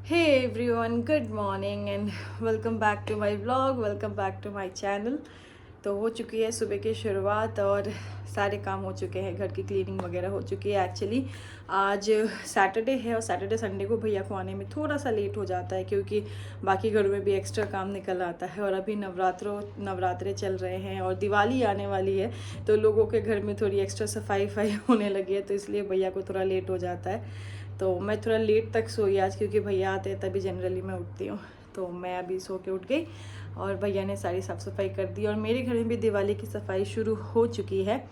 Hey everyone, good morning and welcome back to my vlog, welcome back to my channel. तो हो चुकी है सुबह की शुरुआत और सारे काम हो चुके हैं, घर की क्लीनिंग वगैरह हो चुकी है। एक्चुअली आज सैटरडे है और सैटरडे संडे को भैया को आने में थोड़ा सा लेट हो जाता है क्योंकि बाकी घरों में भी एक्स्ट्रा काम निकल आता है और अभी नवरात्रे चल रहे हैं और दिवाली आने वाली है, तो लोगों के घर में थोड़ी एक्स्ट्रा सफाई होने लगी है, तो इसलिए भैया को थोड़ा लेट हो जाता है। तो मैं थोड़ा लेट तक सोई आज क्योंकि भैया आते हैं तभी जनरली मैं उठती हूँ। तो मैं अभी सो के उठ गई और भैया ने सारी साफ़ सफाई कर दी और मेरे घर में भी दिवाली की सफाई शुरू हो चुकी है।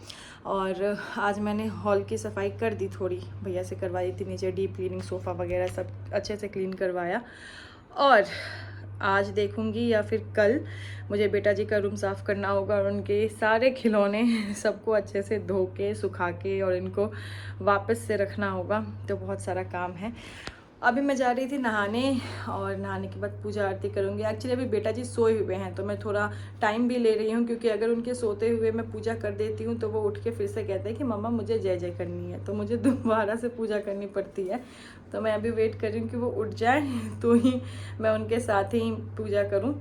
और आज मैंने हॉल की सफाई कर दी, थोड़ी भैया से करवाई थी, नीचे डीप क्लीनिंग, सोफ़ा वगैरह सब अच्छे से क्लीन करवाया। और आज देखूंगी या फिर कल मुझे बेटा जी का रूम साफ़ करना होगा और उनके सारे खिलौने सबको अच्छे से धो के सुखा के और इनको वापस से रखना होगा। तो बहुत सारा काम है। अभी मैं जा रही थी नहाने और नहाने के बाद पूजा आरती करूँगी। एक्चुअली अभी बेटा जी सोए हुए हैं तो मैं थोड़ा टाइम भी ले रही हूँ क्योंकि अगर उनके सोते हुए मैं पूजा कर देती हूँ तो वो उठ के फिर से कहते हैं कि मम्मा मुझे जय जय करनी है, तो मुझे दोबारा से पूजा करनी पड़ती है। तो मैं अभी वेट कर रही हूँ कि वो उठ जाए तो ही मैं उनके साथ ही पूजा करूँ।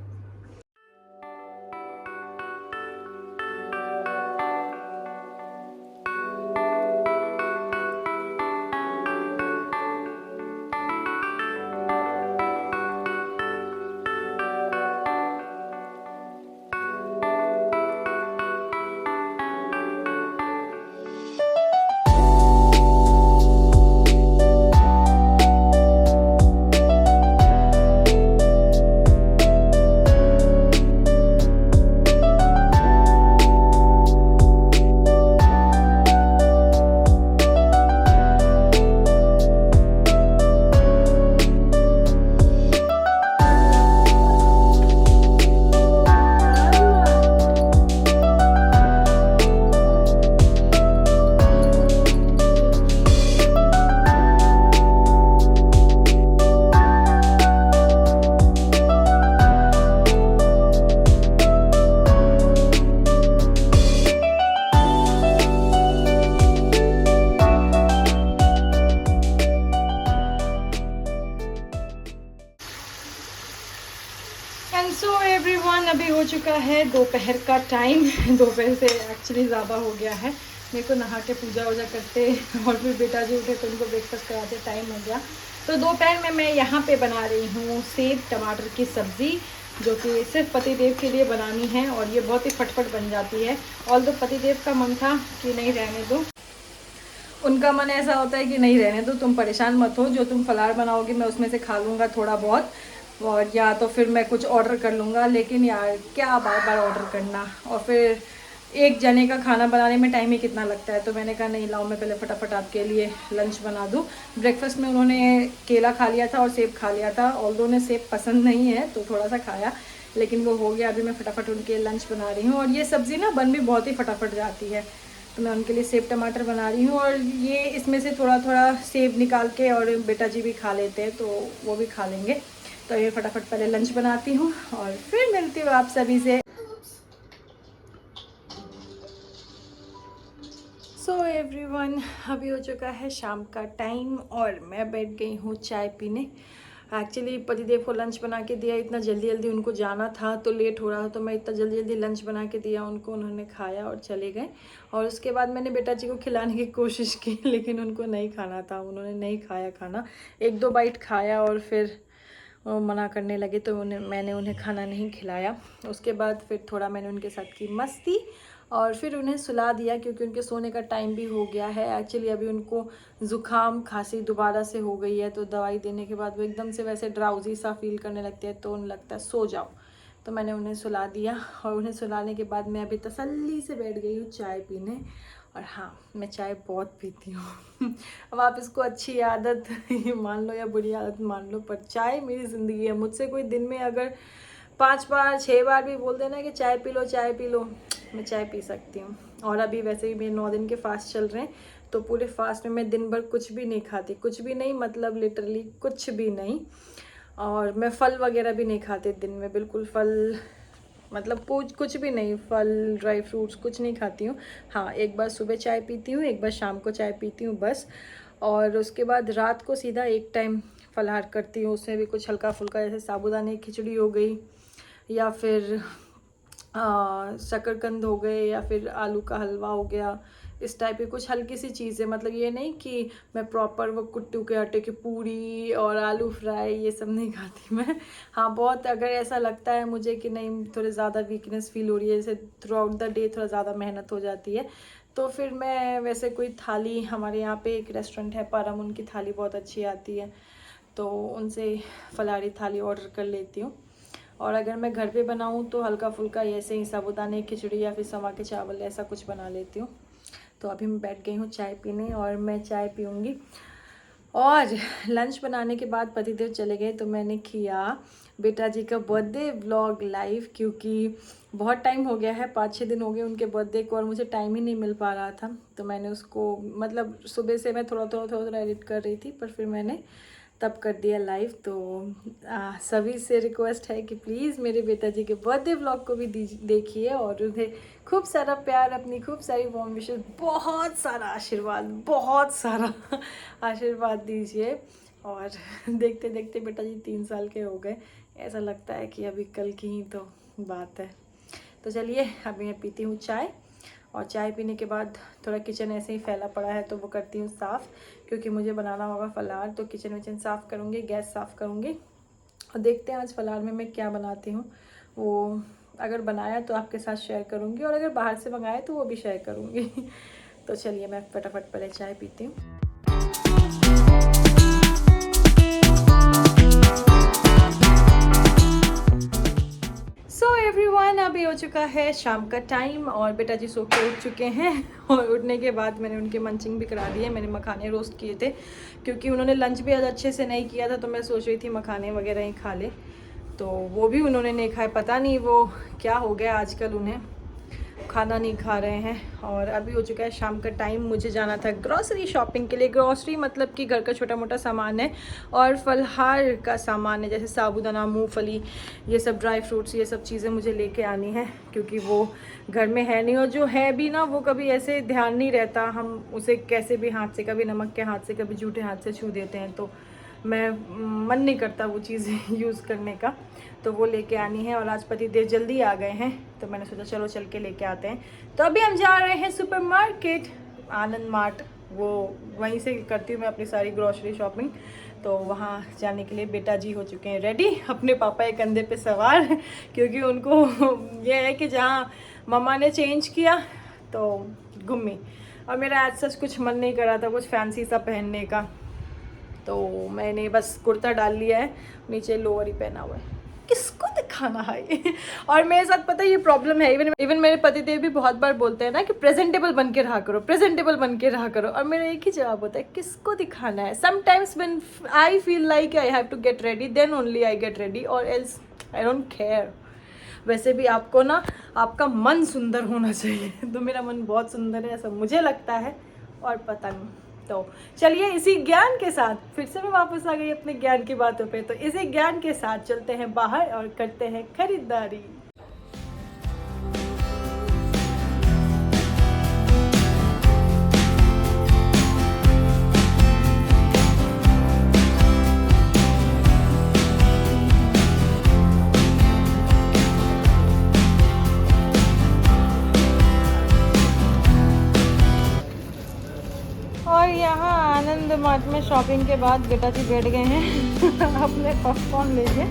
एंड सो एवरीवन, अभी हो चुका है दोपहर का टाइम। दोपहर से एक्चुअली ज़्यादा हो गया है। मेरे को नहा के पूजा वूजा करते और फिर बेटा जी उठे तो उनको ब्रेकफास्ट कराते टाइम हो गया। तो दोपहर में मैं यहाँ पे बना रही हूँ सेब टमाटर की सब्ज़ी, जो कि सिर्फ पतिदेव के लिए बनानी है और ये बहुत ही फटफट बन जाती है। ऑल दो पतिदेव का मन था कि नहीं रहने दो, उनका मन ऐसा होता है कि नहीं रहने दो, तुम परेशान मत हो, जो तुम फलार बनाओगी मैं उसमें से खा लूँगा थोड़ा बहुत, और या तो फिर मैं कुछ ऑर्डर कर लूँगा। लेकिन यार क्या बार बार ऑर्डर करना, और फिर एक जने का खाना बनाने में टाइम ही कितना लगता है। तो मैंने कहा नहीं लाओ, मैं पहले फटाफट आपके लिए लंच बना दूँ। ब्रेकफास्ट में उन्होंने केला खा लिया था और सेब खा लिया था, ऑल्दो उन्हें सेब पसंद नहीं है तो थोड़ा सा खाया, लेकिन वो हो गया। अभी मैं फटाफट उनके लंच बना रही हूँ और ये सब्ज़ी ना बन भी बहुत ही फटाफट जाती है। तो मैं उनके लिए सेब टमाटर बना रही हूँ और ये इसमें से थोड़ा थोड़ा सेब निकाल के और बेटा जी भी खा लेते हैं तो वो भी खा लेंगे। तो ये फटाफट पहले लंच बनाती हूँ और फिर मिलती हूँ आप सभी से। सो एवरीवन, अभी हो चुका है शाम का टाइम और मैं बैठ गई हूँ चाय पीने। एक्चुअली पतिदेव को लंच बना के दिया, इतना जल्दी जल्दी उनको जाना था तो लेट हो रहा था, तो मैं इतना जल्दी जल्दी लंच बना के दिया उनको, उन्होंने खाया और चले गए। और उसके बाद मैंने बेटा जी को खिलाने की कोशिश की लेकिन उनको नहीं खाना था, उन्होंने नहीं खाया खाना। एक दो बाइट खाया और फिर वो मना करने लगे तो मैंने उन्हें खाना नहीं खिलाया। उसके बाद फिर थोड़ा मैंने उनके साथ की मस्ती और फिर उन्हें सुला दिया क्योंकि उनके सोने का टाइम भी हो गया है। एक्चुअली अभी उनको ज़ुकाम खांसी दोबारा से हो गई है, तो दवाई देने के बाद वो एकदम से वैसे ड्राउजी सा फील करने लगते हैं, तो उन्हें लगता है सो जाओ। तो मैंने उन्हें सुला दिया और उन्हें सुलाने के बाद मैं अभी तसल्ली से बैठ गई हूँ चाय पीने। और हाँ, मैं चाय बहुत पीती हूँ अब आप इसको अच्छी आदत मान लो या बुरी आदत मान लो, पर चाय मेरी ज़िंदगी है। मुझसे कोई दिन में अगर 5 बार 6 बार भी बोल देना कि चाय पी लो चाय पी लो, मैं चाय पी सकती हूँ। और अभी वैसे भी मेरे 9 दिन के फास्ट चल रहे हैं, तो पूरे फास्ट में मैं दिन भर कुछ भी नहीं खाती, कुछ भी नहीं, मतलब लिटरली कुछ भी नहीं। और मैं फल वगैरह भी नहीं खाती दिन में, बिल्कुल फल मतलब कुछ भी नहीं, फल ड्राई फ्रूट्स कुछ नहीं खाती हूँ। हाँ, एक बार सुबह चाय पीती हूँ, एक बार शाम को चाय पीती हूँ बस। और उसके बाद रात को सीधा एक टाइम फलाहार करती हूँ उसमें भी कुछ हल्का फुल्का, जैसे साबूदाने की खिचड़ी हो गई, या फिर शकरकंद हो गए, या फिर आलू का हलवा हो गया, इस टाइप की कुछ हल्की सी चीज़ें। मतलब ये नहीं कि मैं प्रॉपर वो कुट्टू के आटे की पूरी और आलू फ्राई ये सब नहीं खाती मैं। हाँ, बहुत अगर ऐसा लगता है मुझे कि नहीं थोड़े ज़्यादा वीकनेस फील हो रही है, जैसे थ्रू आउट द डे थोड़ा ज़्यादा मेहनत हो जाती है, तो फिर मैं वैसे कोई थाली, हमारे यहाँ पे एक रेस्टोरेंट है परम, उनकी थाली बहुत अच्छी आती है, तो उनसे फलाहारी थाली ऑर्डर कर लेती हूँ। और अगर मैं घर पे बनाऊँ तो हल्का फुल्का ऐसे ही साबूदाने की खिचड़ी या फिर समा के चावल ऐसा कुछ बना लेती हूँ। तो अभी मैं बैठ गई हूँ चाय पीने, और मैं चाय पीऊँगी। और लंच बनाने के बाद पतिदेव चले गए, तो मैंने किया बेटा जी का बर्थडे व्लॉग लाइव, क्योंकि बहुत टाइम हो गया है, 5-6 दिन हो गए उनके बर्थडे को, और मुझे टाइम ही नहीं मिल पा रहा था। तो मैंने उसको मतलब सुबह से मैं थोड़ा एडिट कर रही थी, पर फिर मैंने तब कर दिया लाइव। तो सभी से रिक्वेस्ट है कि प्लीज़ मेरे बेटा जी के बर्थडे व्लॉग को भी देखिए, और उन्हें खूब सारा प्यार, अपनी खूब सारी वार्म विशेस, बहुत सारा आशीर्वाद, बहुत सारा आशीर्वाद दीजिए। और देखते देखते बेटा जी 3 साल के हो गए, ऐसा लगता है कि अभी कल की ही तो बात है। तो चलिए अभी मैं पीती हूँ चाय, और चाय पीने के बाद थोड़ा किचन ऐसे ही फैला पड़ा है तो वो करती हूँ साफ़, क्योंकि मुझे बनाना होगा फलाहार। तो किचन विचन साफ़ करूँगी, गैस साफ़ करूँगी, और देखते हैं आज फलाहार में मैं क्या बनाती हूँ। वो अगर बनाया तो आपके साथ शेयर करूँगी, और अगर बाहर से मंगाया तो वो भी शेयर करूँगी। तो चलिए मैं फटाफट पहले चाय पीती हूँ। एवरीवन, अभी हो चुका है शाम का टाइम, और बेटा जी सो के उठ चुके हैं। और उठने के बाद मैंने उनके मंचिंग भी करा दिए। मैंने मखाने रोस्ट किए थे, क्योंकि उन्होंने लंच भी आज अच्छे से नहीं किया था, तो मैं सोच रही थी मखाने वगैरह ही खा ले, तो वो भी उन्होंने नहीं खाए। पता नहीं वो क्या हो गया आजकल, उन्हें खाना नहीं खा रहे हैं। और अभी हो चुका है शाम का टाइम, मुझे जाना था ग्रॉसरी शॉपिंग के लिए। ग्रॉसरी मतलब कि घर का छोटा मोटा सामान है, और फलहार का सामान है, जैसे साबूदाना, मूंगफली, ये सब ड्राई फ्रूट्स, ये सब चीज़ें मुझे लेके आनी है, क्योंकि वो घर में है नहीं, और जो है भी ना वो कभी ऐसे ध्यान नहीं रहता, हम उसे कैसे भी हाथ से, कभी नमक के हाथ से, कभी जूठे हाथ से छू देते हैं, तो मैं मन नहीं करता वो चीज़ें यूज़ करने का। तो वो लेके आनी है, और आज पतिदेव जल्दी आ गए हैं, तो मैंने सोचा चलो चल के लेके आते हैं। तो अभी हम जा रहे हैं सुपरमार्केट, आनंद मार्ट, वो वहीं से करती हूँ मैं अपनी सारी ग्रॉसरी शॉपिंग। तो वहाँ जाने के लिए बेटा जी हो चुके हैं रेडी, अपने पापा के कंधे पे सवार, क्योंकि उनको ये है कि जहाँ मम्मा ने चेंज किया तो घूमी, और मेरा आज सच कुछ मन नहीं कर रहा था कुछ फैंसी सा पहनने का, तो मैंने बस कुर्ता डाल लिया है, नीचे लोअर ही पहना हुआ है। किसको दिखाना है? और मेरे साथ पता है ये प्रॉब्लम है, इवन मेरे पतिदेव भी बहुत बार बोलते हैं ना कि प्रेजेंटेबल बन के रहा करो, प्रेजेंटेबल बन के रहा करो, और मेरा एक ही जवाब होता है, किसको दिखाना है? Sometimes when I feel like I have to get ready, then only I get ready, और एल्स आई डोंट केयर। वैसे भी आपको ना आपका मन सुंदर होना चाहिए, तो मेरा मन बहुत सुंदर है ऐसा मुझे लगता है, और पता नहीं। तो चलिए इसी ज्ञान के साथ फिर से मैं वापस आ गई अपने ज्ञान की बातों पे। तो इसी ज्ञान के साथ चलते हैं बाहर और करते हैं खरीदारी। और यहाँ आनंद मार्ट में शॉपिंग के बाद बेटा जी बैठ गए हैं अपने पॉपकॉर्न लेके।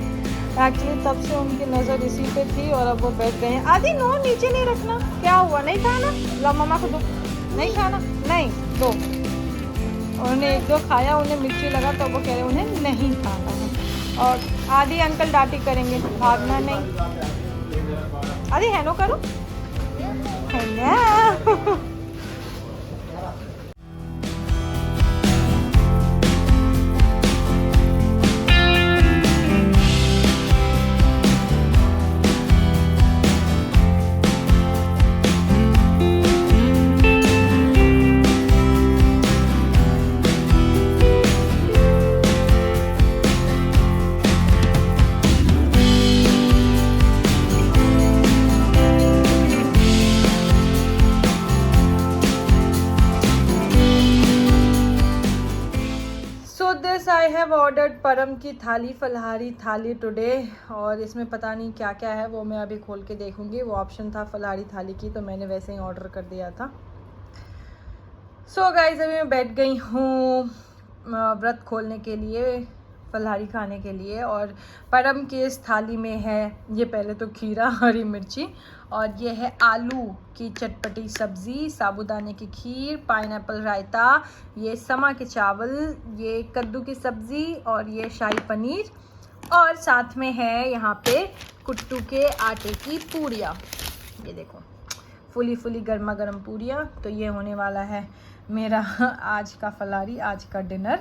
एक्चुअली तब से उनकी नज़र इसी पे थी, और अब वो बैठ गए हैं। आदि नो, नीचे नहीं रखना, क्या हुआ? नहीं खाना? ला मम्मा को दो। नहीं खाना? नहीं दो। उन्होंने 1-2 खाया, उन्हें मिर्ची लगा, तो वो कह रहे उन्हें नहीं खाना है। और आदि अंकल डांटी करेंगे, भागना नहीं। आदि हेलो करो, हेलो। ऑर्डर्ड परम की थाली, फलहारी थाली टुडे, और इसमें पता नहीं क्या क्या है, वो मैं अभी खोल के देखूंगी। वो ऑप्शन था फलहारी थाली की, तो मैंने वैसे ही ऑर्डर कर दिया था। सो गाइस, अभी मैं बैठ गई हूँ व्रत खोलने के लिए, फलहारी खाने के लिए। और परम की इस थाली में है, ये पहले तो खीरा, हरी मिर्ची, और ये है आलू की चटपटी सब्ज़ी, साबूदाने की खीर, पाइनएप्पल रायता, ये समा के चावल, ये कद्दू की सब्ज़ी, और ये शाही पनीर, और साथ में है यहाँ पे कुट्टू के आटे की पूड़ियाँ। ये देखो, फुली फुली गर्मा गर्म पूड़ियाँ। तो ये होने वाला है मेरा आज का फलारी, आज का डिनर।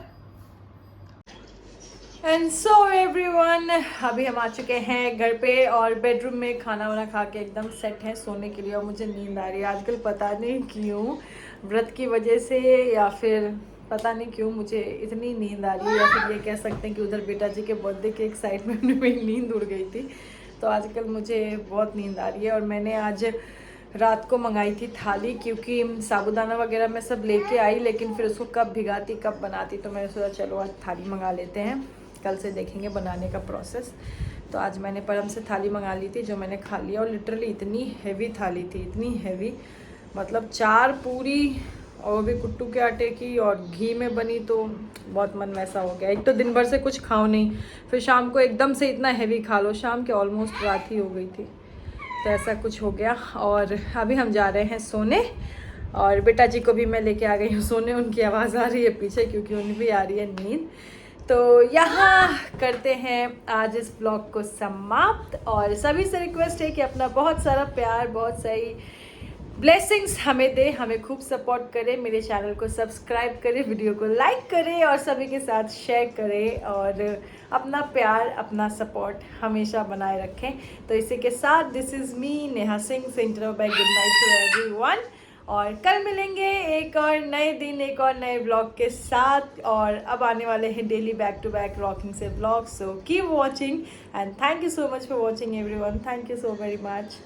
एंड सो एवरीवन, अभी हम आ चुके हैं घर पे, और बेडरूम में खाना वाना खा के एकदम सेट है सोने के लिए। और मुझे नींद आ रही है आजकल, पता नहीं क्यों, व्रत की वजह से या फिर पता नहीं क्यों मुझे इतनी नींद आ रही है। या फिर ये कह सकते हैं कि उधर बेटा जी के बर्थडे के एक्साइटमेंट में मेरी नींद उड़ गई थी, तो आजकल मुझे बहुत नींद आ रही है। और मैंने आज रात को मंगाई थी थाली, क्योंकि साबूदाना वगैरह मैं सब लेके आई, लेकिन फिर उसको कब भिगाती कब बनाती, तो मैंने सोचा चलो आज थाली मंगा लेते हैं, कल से देखेंगे बनाने का प्रोसेस। तो आज मैंने परम से थाली मंगा ली थी, जो मैंने खा लिया। और लिटरली इतनी हैवी थाली थी, इतनी हैवी, मतलब 4 पूरी, और वो भी कुट्टू के आटे की और घी में बनी, तो बहुत मन वैसा हो गया। एक तो दिन भर से कुछ खाओ नहीं, फिर शाम को एकदम से इतना हैवी खा लो, शाम के ऑलमोस्ट रात ही हो गई थी, तो ऐसा कुछ हो गया। और अभी हम जा रहे हैं सोने, और बेटा जी को भी मैं लेके आ गई हूँ सोने। उनकी आवाज़ आ रही है पीछे, क्योंकि उन्हें भी आ रही है नींद। तो यहाँ करते हैं आज इस ब्लॉग को समाप्त, और सभी से रिक्वेस्ट है कि अपना बहुत सारा प्यार, बहुत सारी ब्लेसिंग्स हमें दे, हमें खूब सपोर्ट करें, मेरे चैनल को सब्सक्राइब करें, वीडियो को लाइक करें, और सभी के साथ शेयर करें, और अपना प्यार, अपना सपोर्ट हमेशा बनाए रखें। तो इसी के साथ this is me Neha Singh, सेंटर bye good night to everyone. और कल मिलेंगे एक और नए दिन, एक और नए ब्लॉग के साथ। और अब आने वाले हैं daily back to back rocking से blog. So keep watching, and thank you so much for watching everyone. Thank you so very much.